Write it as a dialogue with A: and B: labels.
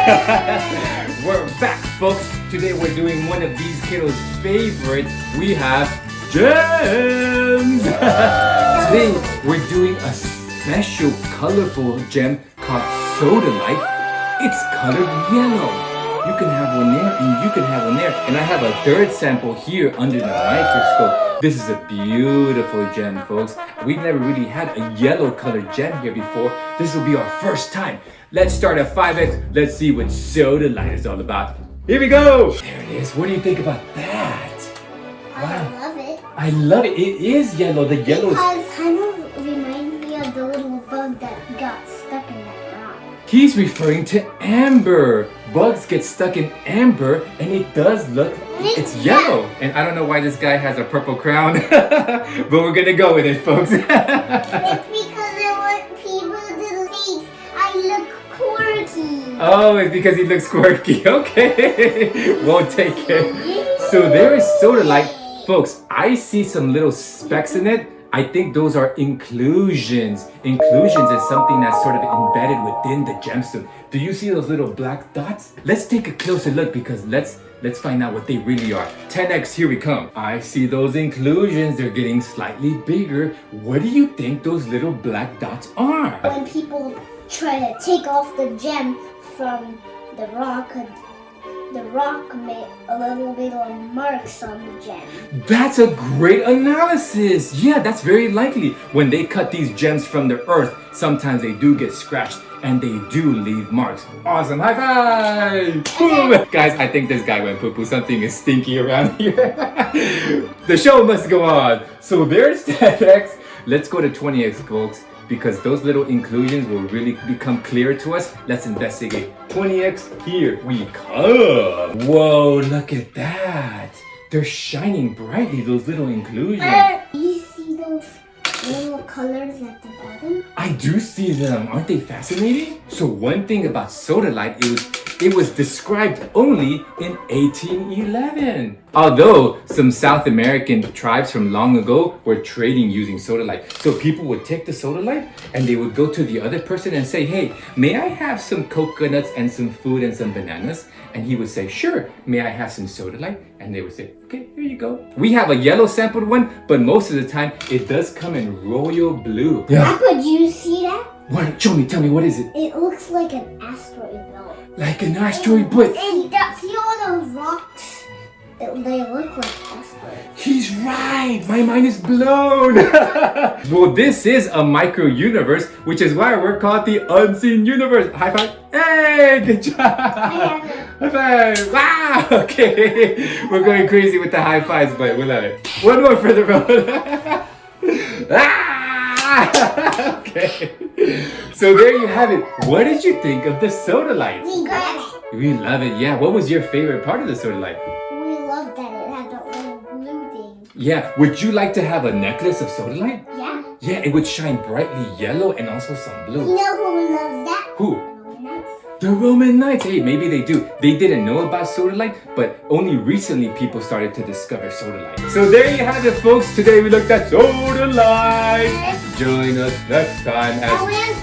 A: We're back, folks. Today we're doing one of these kiddos' favorites. We have gems. Today we're doing a special colorful gem called Sodalite. It's colored yellow. You can have one there and you can have one there. And I have a third sample here under the microscope. This is a beautiful gem, folks. We've never really had a yellow colored gem here before. This will be our first time. Let's start at 5x. Let's see what Sodalite is all about. Here we go. There it is. What do you think about that?
B: Wow. I love it.
A: I love it. It is yellow. The yellow is...
B: It kind of reminds me of the little bug that got stuck in that rock.
A: He's referring to amber. Bugs get stuck in amber and it does look, it's yellow. And I don't know why this guy has a purple crown, but we're gonna go with it, folks.
B: It's because I want people to think I look quirky.
A: Oh, it's because he looks quirky. Okay, we'll take it. So there is Sodalite. Folks, I see some little specks in it. I think those are inclusions. Inclusions is something that's sort of embedded within the gemstone. Do you see those little black dots? Let's take a closer look because let's find out what they really are. 10x, here we come. I see those inclusions. They're getting slightly bigger. What do you think those little black dots are?
B: When people try to take off the gem from the rock made a little bit of marks on the gem.
A: That's a great analysis. Yeah, that's very likely. When they cut these gems from the earth, sometimes they do get scratched and they do leave marks. Awesome. High five. Boom. Guys, I think this guy went poo-poo. Something is stinky around here. The show must go on. So there's 10x. Let's go to 20x, folks, because those little inclusions will really become clear to us. Let's investigate. 20x, here we come. Whoa, look at that. They're shining brightly, those little inclusions.
B: Do you see those little colors at the bottom?
A: I do see them. Aren't they fascinating? So one thing about Sodalite, it was described only in 1811. Although some South American tribes from long ago were trading using Sodalite. So people would take the Sodalite and they would go to the other person and say, hey, may I have some coconuts and some food and some bananas? And he would say, sure, may I have some Sodalite? And they would say, okay, here you go. We have a yellow sampled one, but most of the time it does come in royal blue.
B: Yeah. Papa, do you see that?
A: What? Show me, tell me, what is it?
B: It looks like an asteroid belt.
A: Like an asteroid, but...
B: And see all those rocks? They look like asteroids.
A: He's right! My mind is blown! Well, this is a micro-universe, which is why we're called the unseen universe. High five! Hey! Good job! High five! Wow! Okay, we're going crazy with the high fives, but we love it. One more for the road. Ah! Okay. So there you have it. What did you think of the Sodalite?
B: We got it.
A: We love it, yeah. What was your favorite part of the Sodalite?
B: We love that it had that little blue thing.
A: Yeah, would you like to have a necklace of Sodalite?
B: Yeah.
A: Yeah, it would shine brightly yellow and also some blue.
B: You know who loves that?
A: Who?
B: Roman Knights.
A: The Roman Knights. Hey, maybe they do. They didn't know about Sodalite, but only recently people started to discover Sodalite. So there you have it, folks. Today we looked at Sodalite. Join us next time as